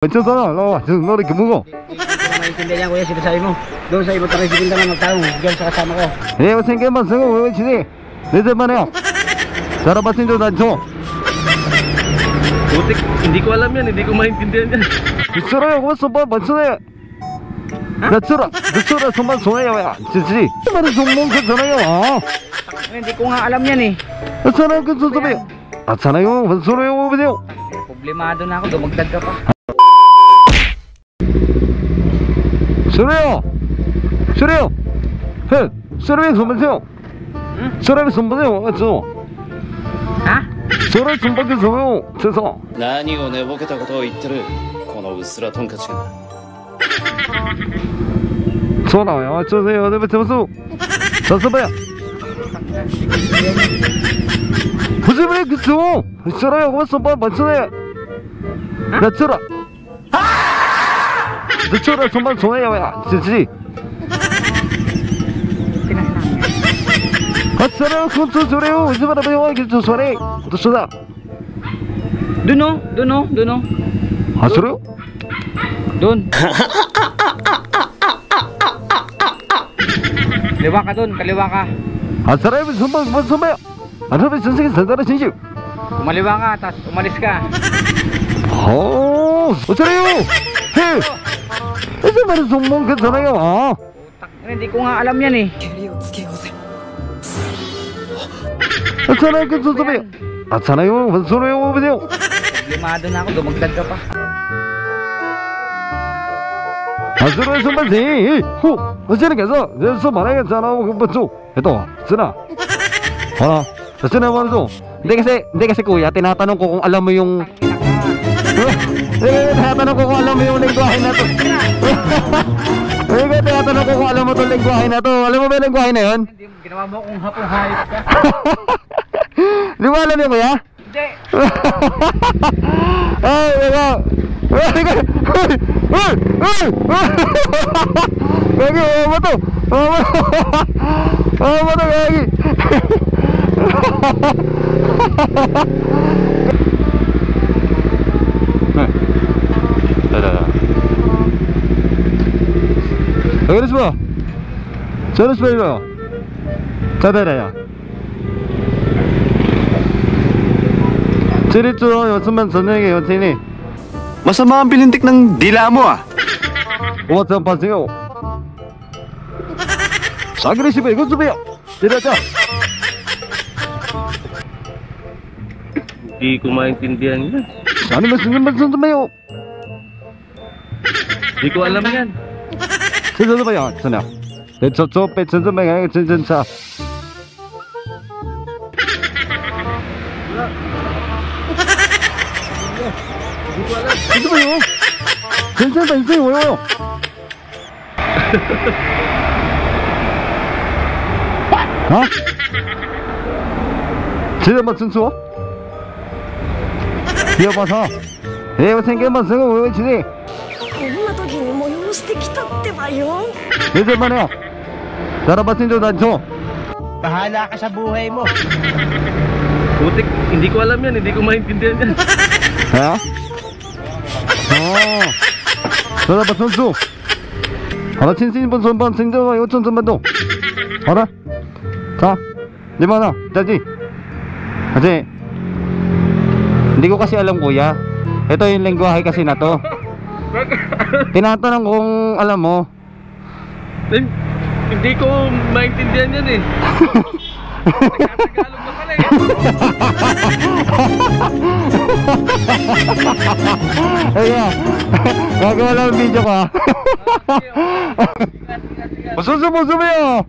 Mencoba lawa, sunod ke bungo. Naiintindihan ko yan, sinasabi mo. Doon sa ibang tricycle na magtanong, diyan sa kasama ko. Eh, waseng kemas sengo, wewe chini. Nito man yo. Sarap basin do danjo. Butik, hindi ko alam yan, hindi ko maintindihan yan. Bisura yo, soba batsune. Natsura, bisura soba soya ya. Sisi. Mari summon ke sana yo. Hindi ko nga alam yan eh. Sana ke soba yo. Sana yo, bisura yo video. Problemado na ako, dumagdag ka pa. Suryo! Suryo! Hey! Suryo sumbaseyo! Suryo sumbaseyo! Atsu! Ha? Suryo sumbaseyo! Tsuso! 何を寝ぼけたことを言ってるこのうっすらトンカチが そうなのよ、ちょっとよ、でもつぶすさすばや藤村くつをそれをごそばばつねなつらDicura sumbang sungai ya, cici. Asara kuntu sureu, gimana bayo gitu sore, itu sudah. Doon o. Asuru? Doon. Kaliwa ka doon, kaliwa ka. Asara sumbang sumbang. Ano ba sensei sandara sinju? Kumaliwa ka, tapos umalis ka. Oh, sureu. Hey. Ito ba sumbang ka sana yo? Hindi ko nga alam yan eh. Asara ka sumbang. Asara yo, sureu video. Problemado na ako, dumagdag ka pa. Asara sumbang si. Hu, asara ka so. So maraya sana ko bato. Ito, sana. Hala, sana mo to. Hindi kasi kuya, tinatanong ko kung alam mo yung tinatanong ko kung alam mo yung lengguwahe na to. Tinatanong ko kung alam mo itong lengguwahe na to. Alam mo ba yung lengguwahe na yun? Ginawa mo kung hapong hayop ka. Di mo alam yun kuya? Hindi. Ay, ikaw. Gagi, ano to? Ano to, Gagi? Terus ba? Terus ba iba? Tada ya. Diretso 요즘만 저녁에 여친이 Masama ang pilintik ng dila mo ah. 어떤 반세요? 사그레시브 이거 좀 해요. diretso. Hindi ko maintindihan yan. Ano musun 좀 해요. Hindi ko alam yan. 진짜 좀 해요. 진짜. 내 저쪽 배 진짜 매가 진짜. 진짜 봐요. 진짜 인생 뭐요? 어? 진짜 맞춘 수? 이어봐서. 이거 생겨만 쓰고 왜 지니? こんな時に催してきたってばよ。 Ito man yo. Darabasin do danjo. Bahala ka sa buhay mo. Butik, hindi ko alam yan, hindi ko maintindihan yan. Ha? Oh. Darabasin su. Hala 친신 분 선반 생겨가 요청 좀 받도. 알아? 자. Limana, Daddy. Kasi hindi ko kasi alam kuya. Ito yung lengguwahe kasi na to. Tinatanong kung alam mo. Hindi ko maintindihan yan eh. Nagkatagalog na pala eh. Ayan. Gagawa lang video ka. Mususo mo yun.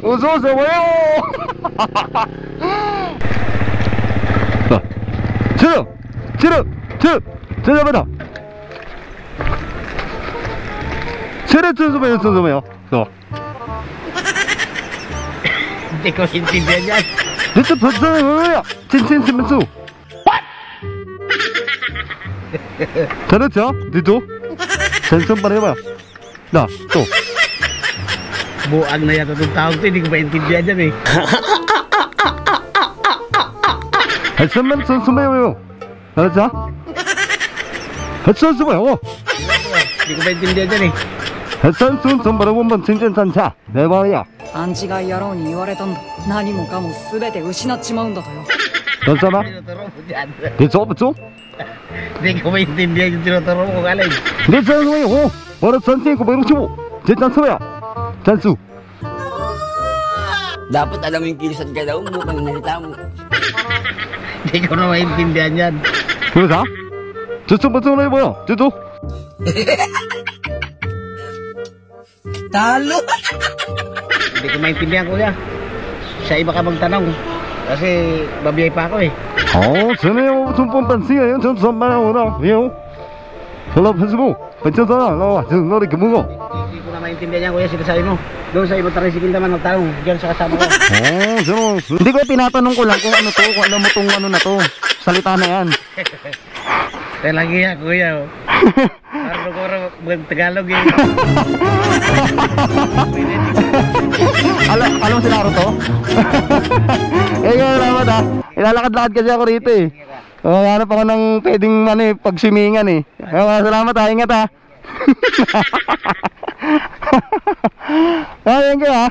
무서워서 왜요? 잡아라. 쳐줘봐요. Hindi ko intindihan yan. Dito, 뭐야? 찐수. 잘했죠? 니도? 전선 번 해봐요. 나, 또. Buang na yata itong tawag to, hindi ko maintindihan dyan eh. 한숨만 선수매요. 알았죠? 선수매요. Hindi ko maintindihan dyan eh. 선수 전바로 원반 승전산차 내 말이야. アンチが野郎に言われたんだ。何もかも全て失っちまうんだとよ。 괜찮아? Tinuturo mo dyan. 괜찮아 없죠? Hindi ko maintindihan yung tinuturo mo kung alin. 괜찮아요. 바로 선생님 거 배우치고 괜찮소야. 잔수. Dapat alam mo yung kilisan ka daw mo pag nalita mo. Hindi ko na maintindihan yan. 그래서 저쪽 버튼 해봐요. 저쪽. Talo! Hindi ko maintindihan kuya. Sa iba ka magtanong. Kasi babiyay pa ako eh. 전에요 전번반 시에요 전 전반에 오라 왜요? 전화 페이스북 괜찮아 나와 저 너를 이렇게 먹어. Hindi ko na maintindihan yan kuya sinasabi mo. Doon sa ibang tricycle naman magtanong. Diyan sa kasama ko. 저는 hindi ko tinatanong ko lang kung ano to kung ano mo tong ano na to salita na yan. Talaga yan kuya. Oh. Parang mag-Tagalog eh. alam si Naruto? Ngayon naman ilalakad-lakad kasi ako rito eh. Hanap ako ng pwedeng pagsimingan eh. Salamat ingat ha. Ayun ka ha.